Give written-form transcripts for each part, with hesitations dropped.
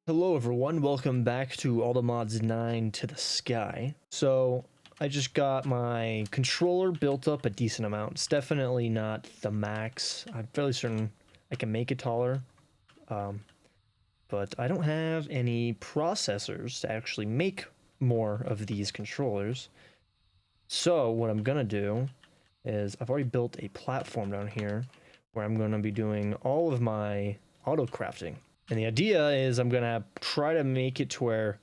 Hello everyone, welcome back to All the Mods 9 to the Sky. So, I just got my controller built up a decent amount. It's definitely not the max. I'm fairly certain I can make it taller. But I don't have any processors to actually make more of these controllers. So, what I'm gonna do is, I've already built a platform down here where I'm gonna be doing all of my auto crafting. And the idea is I'm gonna try to make it to where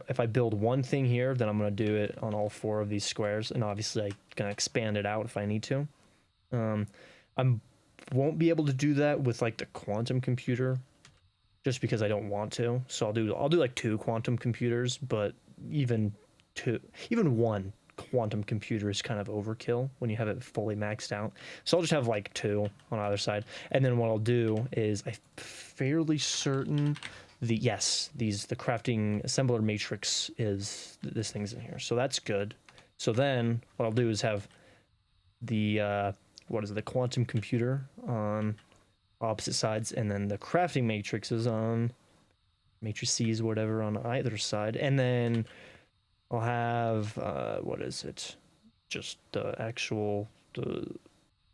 if I build one thing here, then I'm gonna do it on all four of these squares, and obviously I'm gonna expand it out if I need to. I won't be able to do that with like the quantum computer, just because I don't want to. So I'll do like 2 quantum computers, but even one quantum computer is kind of overkill when you have it fully maxed out. So I'll just have like 2 on either side. And then what I'll do is I'm fairly certain the crafting assembler matrix is this thing's in here. So that's good. So then what I'll do is have the the quantum computer on opposite sides, and then the crafting matrices on matrices whatever on either side, and then I'll have just the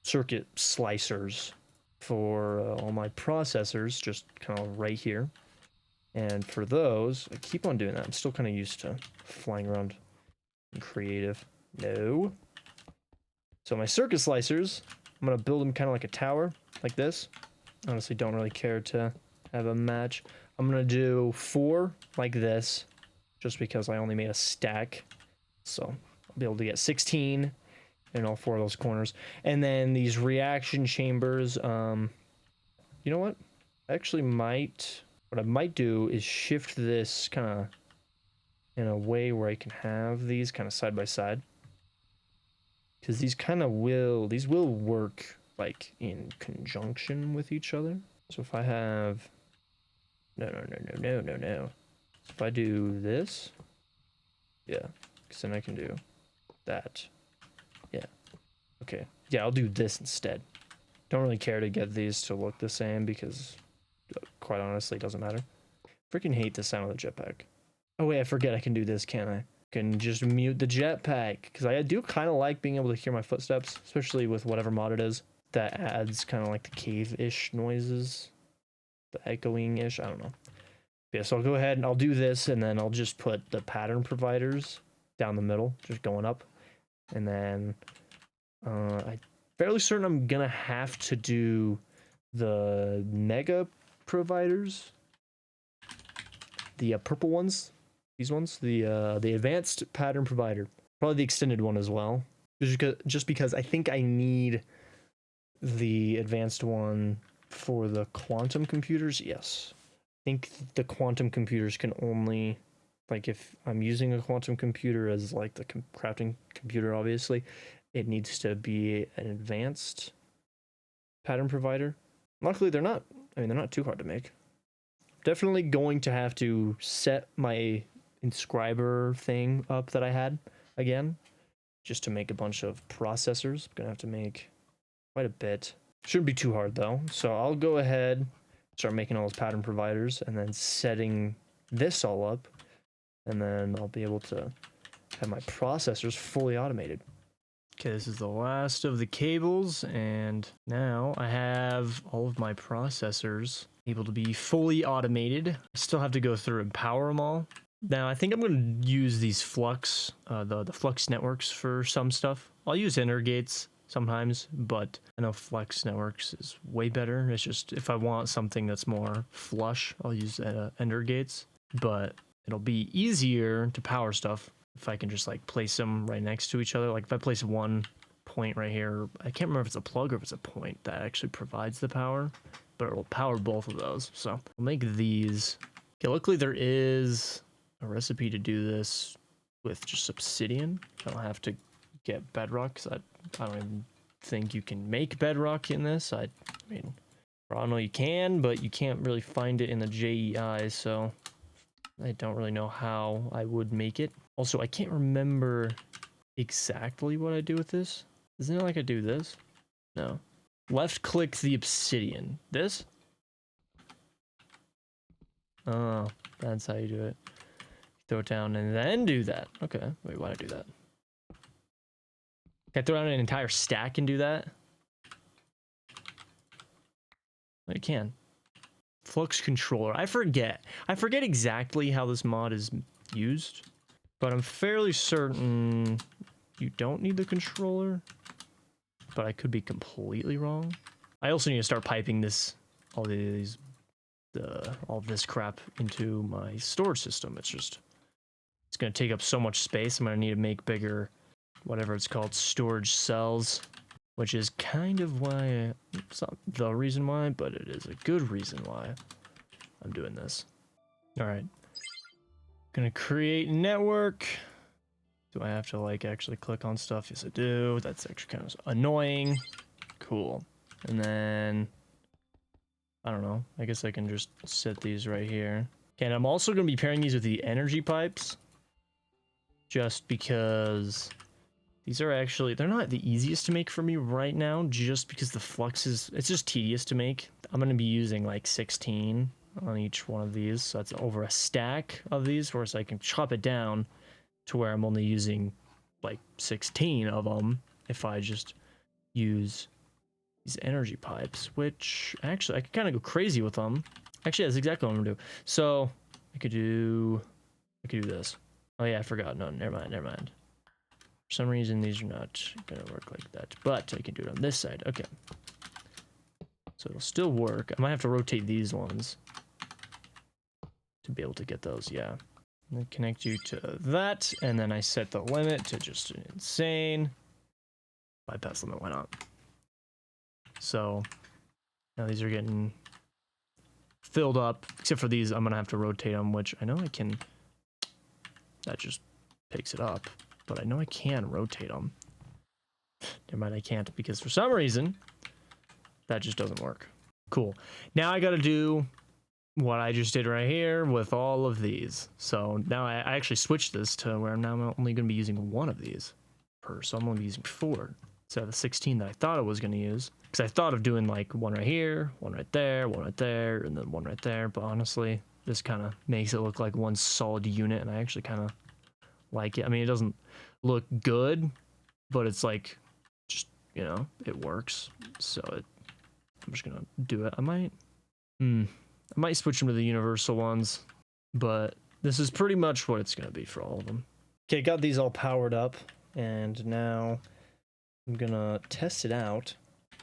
circuit slicers for all my processors, just kind of right here. And for those, I keep on doing that. I'm still kind of used to flying around in creative. No. So my circuit slicers, I'm gonna build them kind of like a tower, like this. Honestly, don't really care to have a match. I'm gonna do 4 like this, just because I only made a stack. So I'll be able to get 16 in all 4 of those corners. And then these reaction chambers, you know what? What I might do is shift this kind of in a way where I can have these kind of side by side. Because these will work like in conjunction with each other. So if I have, no. So if I do this, yeah, because then I can do that. Yeah. Okay. Yeah, I'll do this instead. Don't really care to get these to look the same because, quite honestly, it doesn't matter. Freaking hate the sound of the jetpack. Oh wait, I forget I can do this, can't I? Can just mute the jetpack, because I do kind of like being able to hear my footsteps, especially with whatever mod it is. That adds kind of like the cave-ish noises. The echoing-ish, I don't know. Yeah, so I'll go ahead and I'll do this, and then I'll just put the pattern providers down the middle, just going up. And then I'm fairly certain I'm gonna have to do the mega providers, the purple ones, these ones, the advanced pattern provider, probably the extended one as well, just because I think I need the advanced one for the quantum computers. Yes, I think the quantum computers can only, like, if I'm using a quantum computer as like the crafting computer, obviously it needs to be an advanced pattern provider. Luckily they're not too hard to make. Definitely going to have to set my inscriber thing up that I had again, just to make a bunch of processors. I'm gonna have to make quite a bit. Shouldn't be too hard though. So I'll go ahead, start making all those pattern providers, and then setting this all up, and then I'll be able to have my processors fully automated. Okay, this is the last of the cables, and now I have all of my processors able to be fully automated. I still have to go through and power them all. Now, I think I'm going to use these flux, the flux networks for some stuff. I'll use ender gates sometimes, but I know flex networks is way better. It's just, if I want something that's more flush, I'll use ender gates, but it'll be easier to power stuff if I can just like place them right next to each other. Like if I place one point right here, I can't remember if it's a plug or if it's a point that actually provides the power, but it will power both of those. So I'll make these. Okay, luckily there is a recipe to do this with just obsidian. I don't have to get bedrock, because I don't even think you can make bedrock in this. I mean, I don't know, you can, but you can't really find it in the JEI, so I don't really know how I would make it. Also, I can't remember exactly what I do with this. Isn't it like I do this? No. Left click the obsidian. This? Oh, that's how you do it. Throw it down and then do that. Okay, wait, why did I do that? Can I throw down an entire stack and do that? I can. Flux controller. I forget exactly how this mod is used, but I'm fairly certain you don't need the controller, but I could be completely wrong. I also need to start piping this, all this crap into my storage system. It's gonna take up so much space. I'm gonna need to make bigger, whatever it's called, storage cells, which is kind of why, it's not the reason why, but it is a good reason why I'm doing this. All right, gonna create network. Do I have to like actually click on stuff? Yes, I do. That's actually kind of annoying. Cool. And then, I don't know, I guess I can just set these right here. Okay, and I'm also gonna be pairing these with the energy pipes, just because these are actually, they're not the easiest to make for me right now, just because the flux is, it's just tedious to make. I'm going to be using like 16 on each one of these, so that's over a stack of these, whereas I can chop it down to where I'm only using like 16 of them if I just use these energy pipes, which actually I could kind of go crazy with them. Actually, that's exactly what I'm going to do. So I could do this. Oh yeah, I forgot. No, never mind. For some reason, these are not gonna work like that, but I can do it on this side. Okay. So it'll still work. I might have to rotate these ones to be able to get those, yeah. And then connect you to that, and then I set the limit to just insane. Bypass limit, why not? So now these are getting filled up, except for these, I'm gonna have to rotate them, which I know I can. That just picks it up. But I know I can rotate them. Never mind, I can't, because for some reason, that just doesn't work. Cool. Now I gotta do what I just did right here with all of these. So now I actually switched this to where now I'm only gonna be using one of these per, so I'm gonna be using 4 instead of the 16 that I thought I was gonna use. Because I thought of doing like one right here, one right there, and then one right there, but honestly, this kind of makes it look like one solid unit, and I actually kind of like it. I mean, it doesn't look good, but it's like, just, you know, it works. So I'm just gonna do it. I might switch them to the universal ones, but this is pretty much what it's gonna be for all of them. Okay, got these all powered up, and now I'm gonna test it out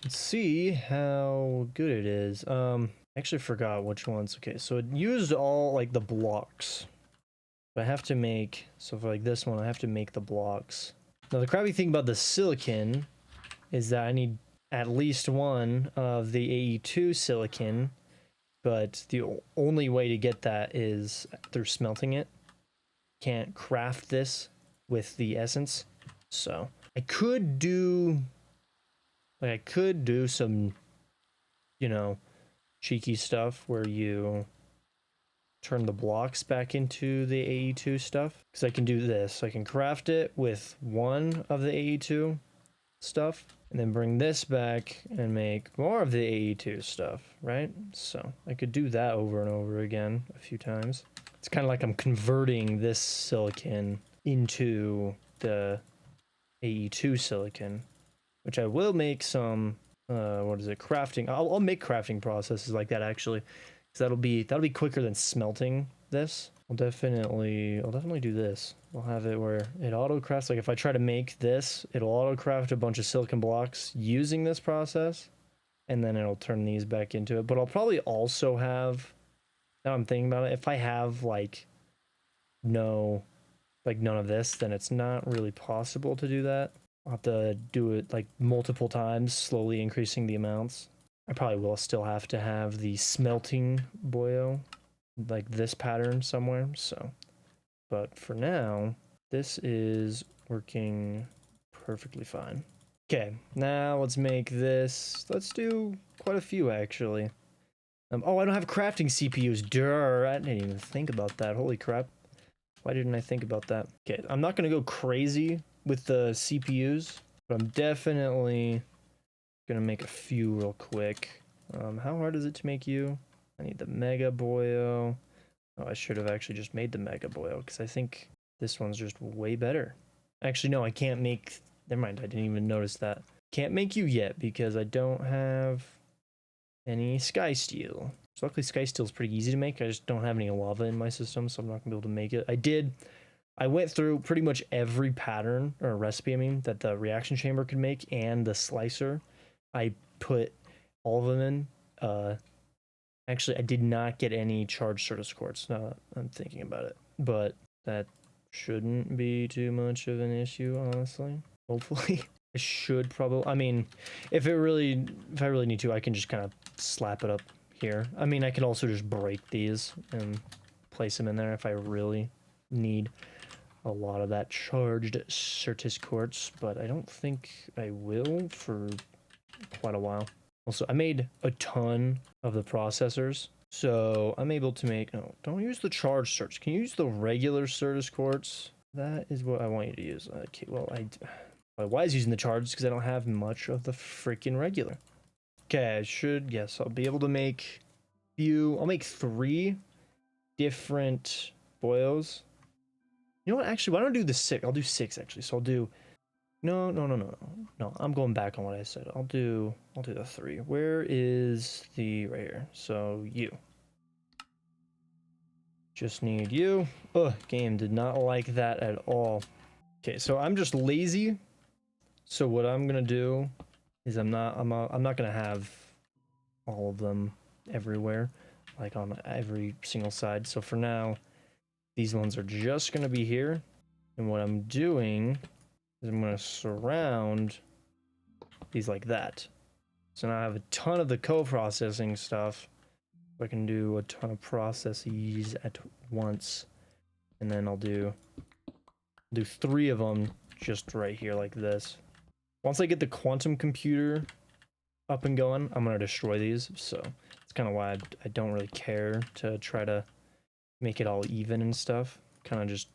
and see how good it is. I actually forgot which ones. Okay, so it used all like the blocks. I have to make, so for like this one, I have to make the blocks. Now the crappy thing about the silicon is that I need at least one of the AE2 silicon, but the only way to get that is through smelting it. Can't craft this with the essence. So I could do some, you know, cheeky stuff where you turn the blocks back into the AE2 stuff, because I can do this. I can craft it with one of the AE2 stuff and then bring this back and make more of the AE2 stuff, right? So I could do that over and over again a few times. It's kind of like I'm converting this silicon into the AE2 silicon, which I will make some crafting. I'll make crafting processes like that actually. So that'll be quicker than smelting this. I'll definitely do this. I'll have it where it auto crafts. Like if I try to make this, it'll auto craft a bunch of silicon blocks using this process, and then it'll turn these back into it. But I'll probably also have, now I'm thinking about it, if I have like none of this, then it's not really possible to do that. I'll have to do it like multiple times, slowly increasing the amounts. I probably will still have to have the smelting boyo, like this pattern somewhere, so. But for now, this is working perfectly fine. Okay, now let's make this. Let's do quite a few, actually. Oh, I don't have crafting CPUs. Durr, I didn't even think about that. Holy crap. Why didn't I think about that? Okay, I'm not going to go crazy with the CPUs, but I'm definitely gonna make a few real quick. How hard is it to make you? I need the mega boyo. Oh, I should have actually just made the mega boil because I think this one's just way better. Actually, no, I can't make. Never mind, I didn't even notice that. Can't make you yet because I don't have any sky steel. So luckily sky steel is pretty easy to make. I just don't have any lava in my system, so I'm not gonna be able to make it. I went through pretty much every pattern or recipe, I mean, that the reaction chamber could make and the slicer. I put all of them in. Actually, I did not get any charged Certus quartz. Now I'm thinking about it, but that shouldn't be too much of an issue, honestly. Hopefully, I should probably. I mean, if I really need to, I can just kind of slap it up here. I mean, I could also just break these and place them in there if I really need a lot of that charged Certus quartz, but I don't think I will for quite a while. Also, I made a ton of the processors, so I'm able to make... No, don't use the charged Certus. Can you use the regular Certus quartz? That is what I want you to use. Okay, well, I was using the charged because I don't have much of the freaking regular. Okay, I should... Yes, I'll be able to make I'll make 3 different boils. You know what? Actually, why don't I do the 6? I'll do 6 actually. So I'll do... No. I'm going back on what I said. I'll do the 3. Where is the... Right here. So you. Just need you. Ugh, game did not like that at all. Okay, so I'm just lazy. So what I'm gonna do is I'm not gonna have all of them everywhere, like on every single side. So for now, these ones are just gonna be here. And what I'm doing is I'm gonna surround these like that. So now I have a ton of the co-processing stuff. I can do a ton of processes at once. And then I'll do 3 of them just right here like this. Once I get the quantum computer up and going, I'm gonna destroy these. So it's kind of why I don't really care to try to make it all even and stuff. Kind of just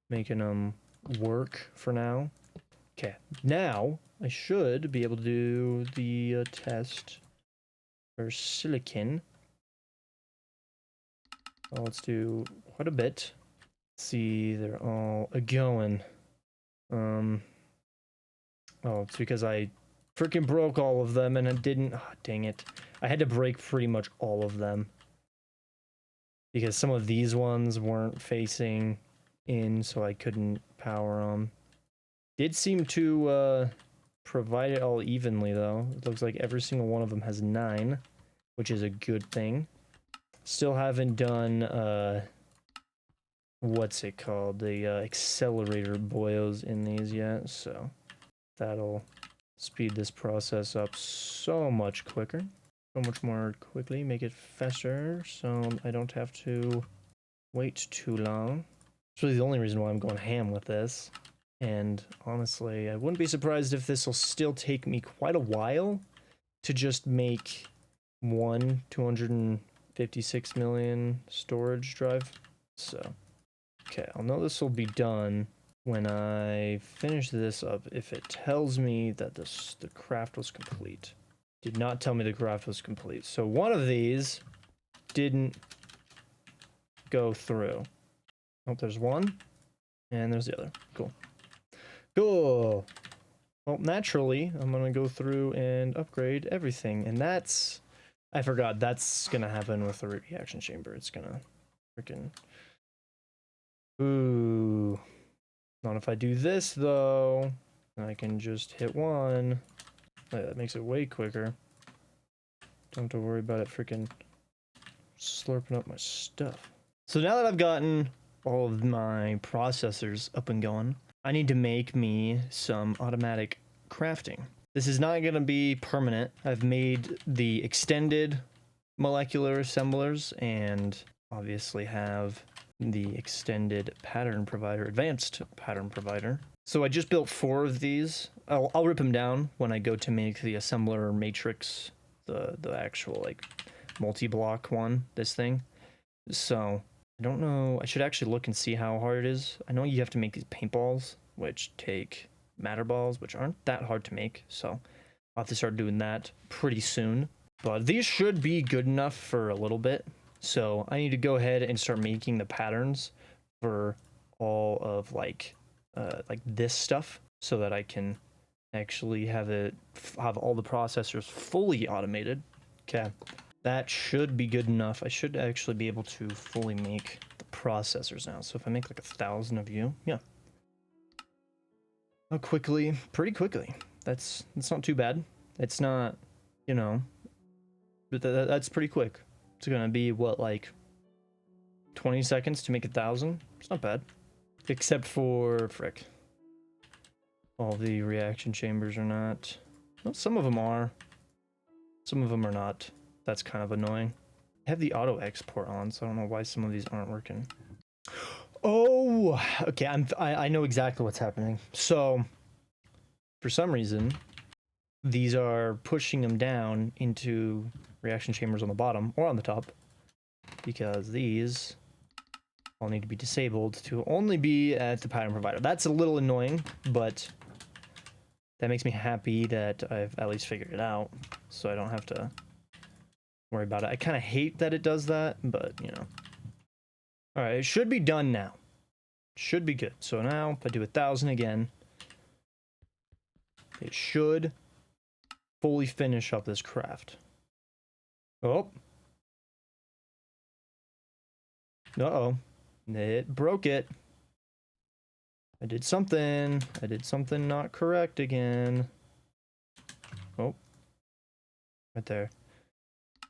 making them work for now. Okay, now I should be able to do the test for silicon. So let's do quite a bit. Let's see, they're all going. Oh, it's because I freaking broke all of them and I didn't. Oh, dang it. I had to break pretty much all of them because some of these ones weren't facing in, so I couldn't power them. Did seem to provide it all evenly though. It looks like every single one of them has 9, which is a good thing. Still haven't done what's it called, the accelerator boils in these yet, so that'll speed this process up so much quicker, so much more quickly, make it faster so I don't have to wait too long. It's really the only reason why I'm going ham with this. And honestly, I wouldn't be surprised if this will still take me quite a while to just make one 256 million storage drive. So, okay, I'll know this will be done when I finish this up if it tells me that the craft was complete. Did not tell me the craft was complete. So one of these didn't go through. Oh, there's one, and there's the other. Cool. Cool. Well, naturally, I'm gonna go through and upgrade everything, and that's... I forgot, that's gonna happen with the reaction chamber. It's gonna freaking... Ooh. Not if I do this, though. I can just hit one. Oh, that makes it way quicker. Don't have to worry about it freaking slurping up my stuff. So now that I've gotten all of my processors up and going, I need to make me some automatic crafting. This is not going to be permanent. I've made the extended molecular assemblers and obviously have the extended pattern provider, advanced pattern provider. So I just built 4 of these. I'll rip them down when I go to make the assembler matrix, the actual like multi-block one, this thing. So I don't know, I should actually look and see how hard it is. I know you have to make these paintballs, which take matter balls, which aren't that hard to make, so I'll have to start doing that pretty soon. But these should be good enough for a little bit. So I need to go ahead and start making the patterns for all of like this stuff so that I can actually have all the processors fully automated. Okay, that should be good enough. I should actually be able to fully make the processors now. So if I make like 1,000 of you, yeah. Oh, quickly, pretty quickly. That's not too bad. It's not, you know, but that's pretty quick. It's gonna be what, like 20 seconds to make 1,000? It's not bad. Except for frick. All the reaction chambers are not. Well, some of them are. Some of them are not. That's kind of annoying. I have the auto export on, so I don't know why some of these aren't working. Oh, okay. I know exactly what's happening. So, for some reason, these are pushing them down into reaction chambers on the bottom or on the top, because these all need to be disabled to only be at the pattern provider. That's a little annoying, but that makes me happy that I've at least figured it out, so I don't have to worry about it. I kind of hate that it does that, but you know. All right, it should be done now. Should be good. So now if I do 1,000 again, it should fully finish up this craft. Oh. Uh-oh. It broke it. I did something not correct again. Oh. Right there.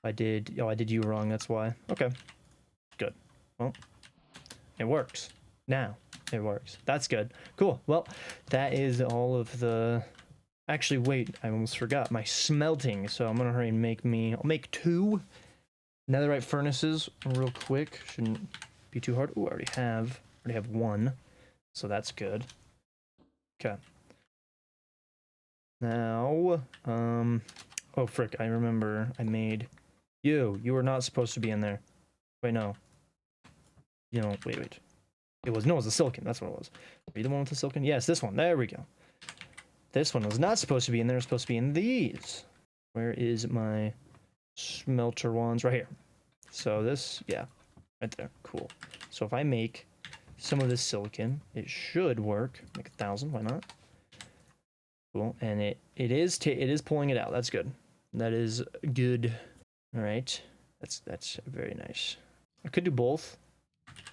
I did you wrong, that's why. Okay. Good. Well, it works. Now, it works. That's good. Cool. Well, that is all of the... Actually, wait, I almost forgot. My smelting. So I'm gonna hurry and I'll make 2 netherite furnaces real quick. Shouldn't be too hard. Ooh, I already have 1. So that's good. Okay. Now, oh frick, I remember I made you. You were not supposed to be in there. Wait, no. You know, wait. It was the silicon. That's what it was. Are you the one with the silicon? Yes, this one. There we go. This one was not supposed to be in there. It's supposed to be in these. Where is my smelter ones? Right here. So this, yeah, right there. Cool. So if I make some of this silicon, it should work. Make 1,000. Why not? Cool. And it is pulling it out. That's good. That is good. All right. That's very nice. I could do both,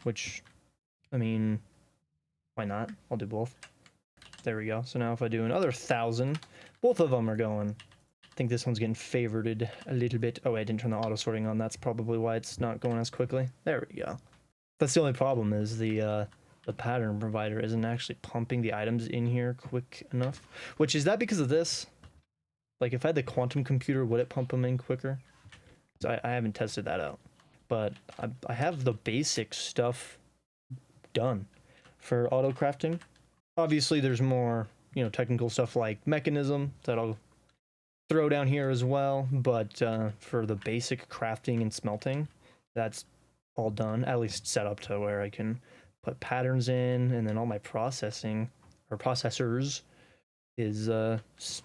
which, I mean, why not? I'll do both. There we go. So now if I do another 1,000, both of them are going. I think this one's getting favorited a little bit. Oh, wait, I didn't turn the auto sorting on. That's probably why it's not going as quickly. There we go. That's the only problem, is the pattern provider isn't actually pumping the items in here quick enough. Which, is that because of this? Like, if I had the quantum computer, would it pump them in quicker? I haven't tested that out. But I have the basic stuff done for auto crafting. Obviously, there's more, you know, technical stuff like mechanism that I'll throw down here as well. But for the basic crafting and smelting, that's all done, at least set up to where I can put patterns in, and then all my processing or processors is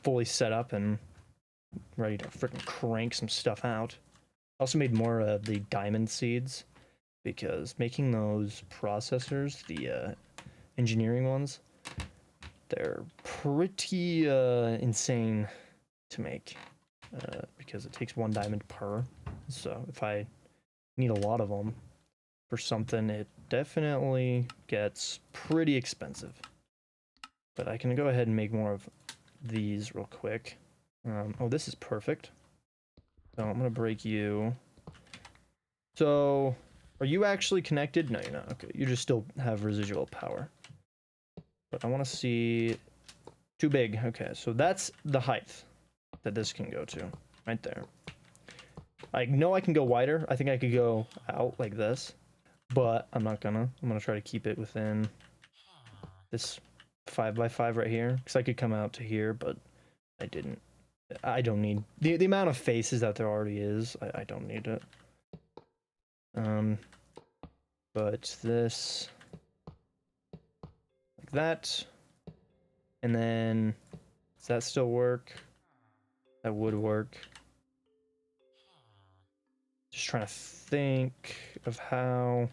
fully set up and ready to freaking crank some stuff out. I also made more of the diamond seeds, because making those processors, the engineering ones, they're pretty insane to make, because it takes 1 diamond per. So if I need a lot of them for something, it definitely gets pretty expensive. But I can go ahead and make more of these real quick. Oh, this is perfect. So I'm gonna break you. So, are you actually connected? No, you're not. Okay, you just still have residual power. But I want to see... Too big. Okay, so that's the height that this can go to. Right there. I know I can go wider. I think I could go out like this. But I'm not gonna. I'm gonna try to keep it within this 5x5 right here. Because I could come out to here, but I didn't. I don't need... The amount of faces that there already is, I don't need it. But this... like that. And then... does that still work? That would work. Just trying to think of how.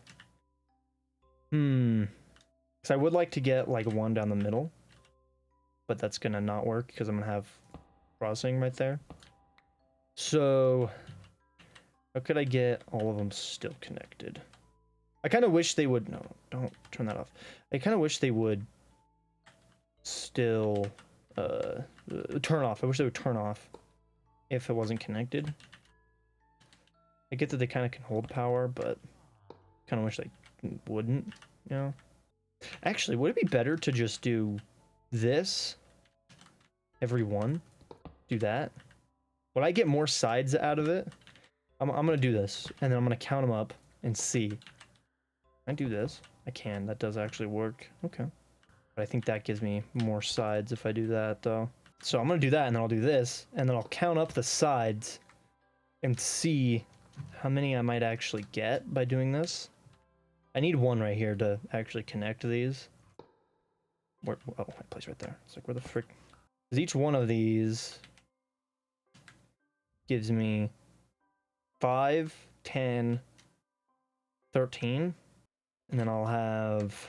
Because I would like to get like one down the middle, but that's gonna not work because I'm gonna have crossing right there. So how could I get all of them still connected? I kind of wish they would. No, don't turn that off. I kind of wish they would still turn off. I wish they would turn off if it wasn't connected. I get that they kind of can hold power, but kind of wish they wouldn't, you know? Actually, would it be better to just do this every one? Do that? Would I get more sides out of it? I'm gonna do this, and then I'm gonna count them up and see. Can I do this? I can. That does actually work. Okay. But I think that gives me more sides if I do that, though. So I'm gonna do that, and then I'll do this, and then I'll count up the sides and see how many I might actually get by doing this. I need one right here to actually connect these. Where, oh, I placed right there. It's like, where the frick? Because each one of these gives me 5, 10, 13. And then I'll have,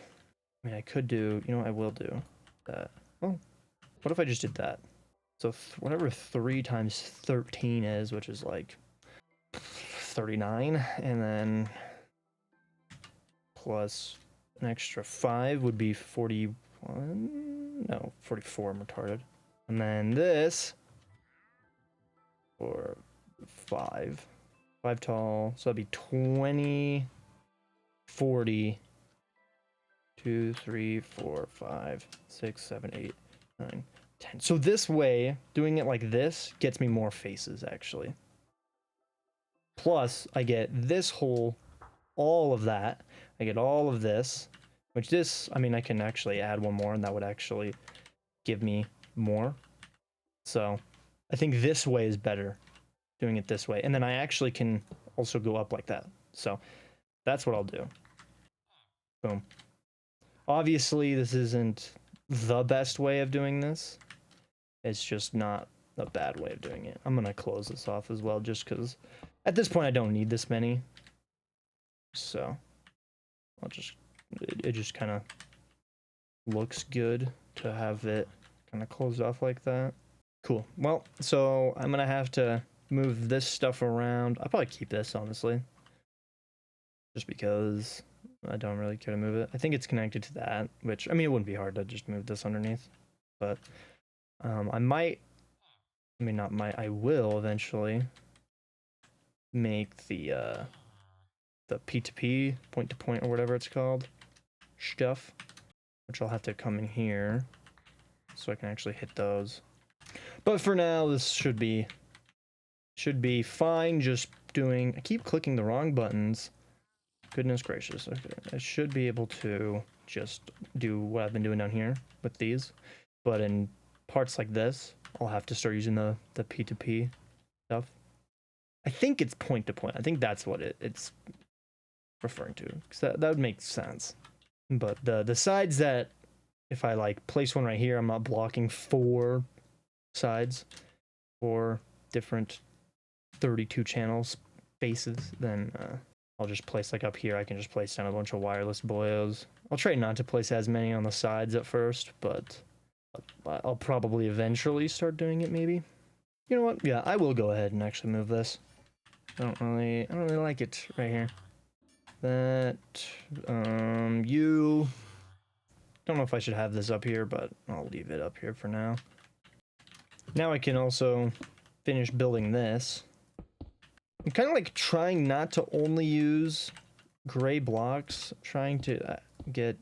I mean, I could do, you know what I will do? That. Oh, what if I just did that? So whatever 3 times 13 is, which is like 39, and then plus an extra 5 would be 41. No, 44. I'm retarded. And then this for 5 tall, so that'd be 20, 40, 2, 3, 4, 5, 6, 7, 8, 9, 10. So this way, doing it like this gets me more faces actually. Plus I get this whole, all of that. I get all of this, which this, I mean, I can actually add one more and that would actually give me more. So I think this way is better, doing it this way. And then I actually can also go up like that. So that's what I'll do. Boom. Obviously, this isn't the best way of doing this. It's just not a bad way of doing it. I'm going to close this off as well, just because at this point I don't need this many. So I'll just, it just kind of looks good to have it kind of closed off like that. Cool. Well, so I'm gonna have to move this stuff around. I'll probably keep this, honestly, just because I don't really care to move it. I think it's connected to that, which, I mean, it wouldn't be hard to just move this underneath, but I might, I mean, not might, I will eventually make the P2P, point to point, or whatever it's called, stuff, which I'll have to come in here so I can actually hit those. But for now, this should be fine. Just doing, I keep clicking the wrong buttons. Goodness gracious. Okay, I should be able to just do what I've been doing down here with these. But in parts like this, I'll have to start using the P2P stuff. I think it's point to point. I think that's what it's referring to, because that would make sense. But the sides that, if I like place one right here, I'm not blocking 4 sides or different 32 channel spaces, then I'll just place like up here. I can just place down a bunch of wireless boyos. I'll try not to place as many on the sides at first, but I'll probably eventually start doing it. Maybe, you know what? Yeah, I will go ahead and actually move this. I don't really like it right here. That you don't know if I should have this up here, but I'll leave it up here for now. Now I can also finish building this. I'm kind of like trying not to only use gray blocks, trying to get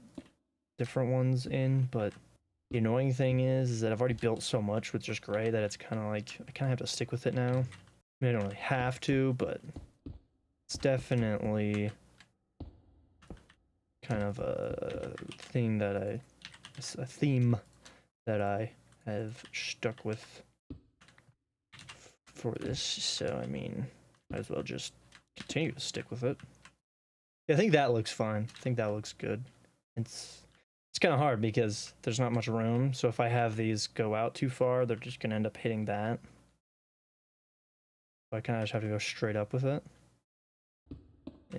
different ones in, but the annoying thing is that I've already built so much with just gray that it's kind of like, I kind of have to stick with it now. I mean, I don't really have to, but it's definitely kind of a thing that a theme that I have stuck with for this, so I mean, might as well just continue to stick with it. Yeah, I think that looks fine. I think that looks good. It's kind of hard because there's not much room, so if I have these go out too far, they're just gonna end up hitting that. So I kind of just have to go straight up with it.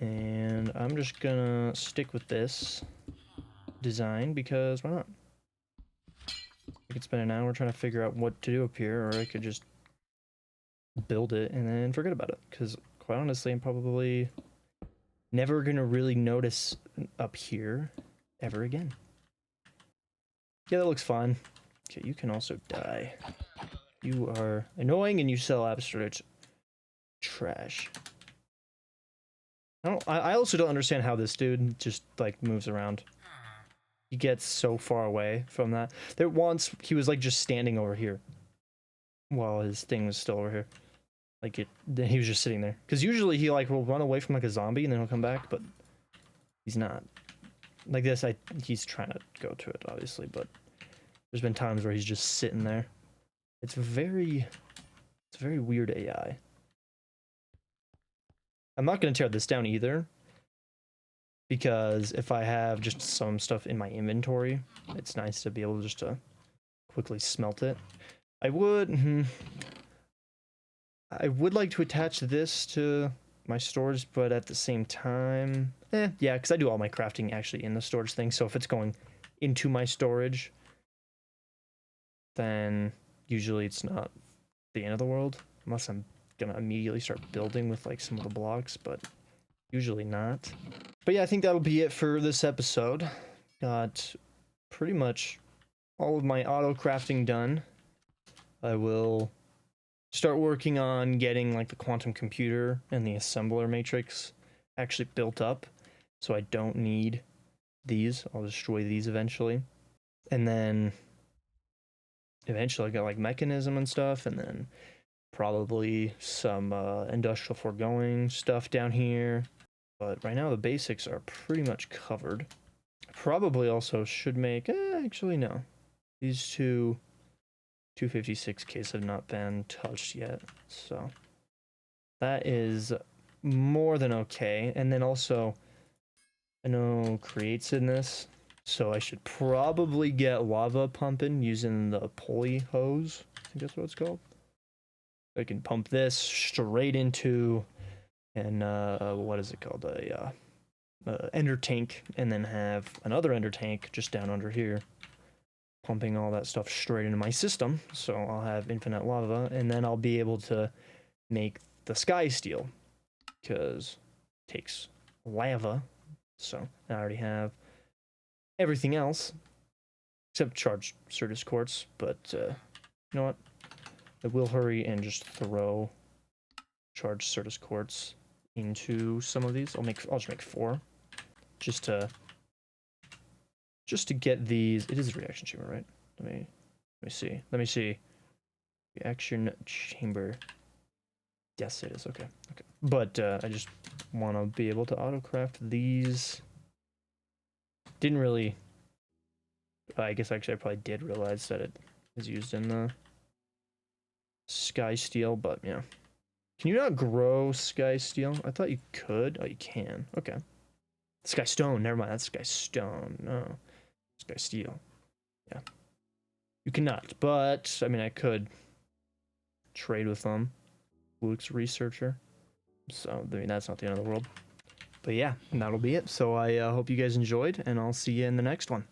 And I'm just gonna stick with this design because why not? I could spend an hour trying to figure out what to do up here, or I could just build it and then forget about it. Because quite honestly, I'm probably never gonna really notice up here ever again. Yeah, that looks fine. Okay, you can also die. You are annoying and you sell absolute trash. I also don't understand how this dude just like moves around. He gets so far away from that. There once he was like just standing over here while his thing was still over here. Like he was just sitting there. Because usually he like will run away from like a zombie and then he'll come back, but he's not. Like this, he's trying to go to it obviously, but there's been times where he's just sitting there. It's very weird AI. I'm not gonna tear this down either, because if I have just some stuff in my inventory, it's nice to be able just to quickly smelt it. I would like to attach this to my storage, but at the same time, yeah, because I do all my crafting actually in the storage thing, so if it's going into my storage, then usually it's not the end of the world, unless I'm gonna immediately start building with like some of the blocks, but usually not. But yeah, I think that'll be it for this episode. Got pretty much all of my auto crafting done. I will start working on getting like the quantum computer and the assembler matrix actually built up, so I don't need these. I'll destroy these eventually, and then eventually I got like mechanism and stuff, and then probably some industrial foregoing stuff down here. But right now the basics are pretty much covered. Probably also should make, actually no. These two 256Ks have not been touched yet, so that is more than okay. And then also, I know creates in this, so I should probably get lava pumping using the pulley hose. I think that's what it's called. I can pump this straight into an what is it called, a ender tank, and then have another ender tank just down under here pumping all that stuff straight into my system, so I'll have infinite lava, and then I'll be able to make the sky steel, because it takes lava. So I already have everything else except charged Certus quartz, but you know what, I will hurry and just throw charged Certus quartz into some of these. I'll just make 4 just to get these. It is a reaction chamber, right? Let me see. Reaction chamber. Yes, it is. Okay. But I just want to be able to autocraft these. Didn't really. I guess actually I probably did realize that it is used in the sky steel, but yeah. Can you not grow sky steel? I thought you could. Oh, you can. Okay. Sky stone. Never mind. That's sky stone. No. Sky steel. Yeah. You cannot, but I mean, I could trade with them. Luke's researcher. So, I mean, that's not the end of the world. But yeah, that'll be it. So I hope you guys enjoyed, and I'll see you in the next one.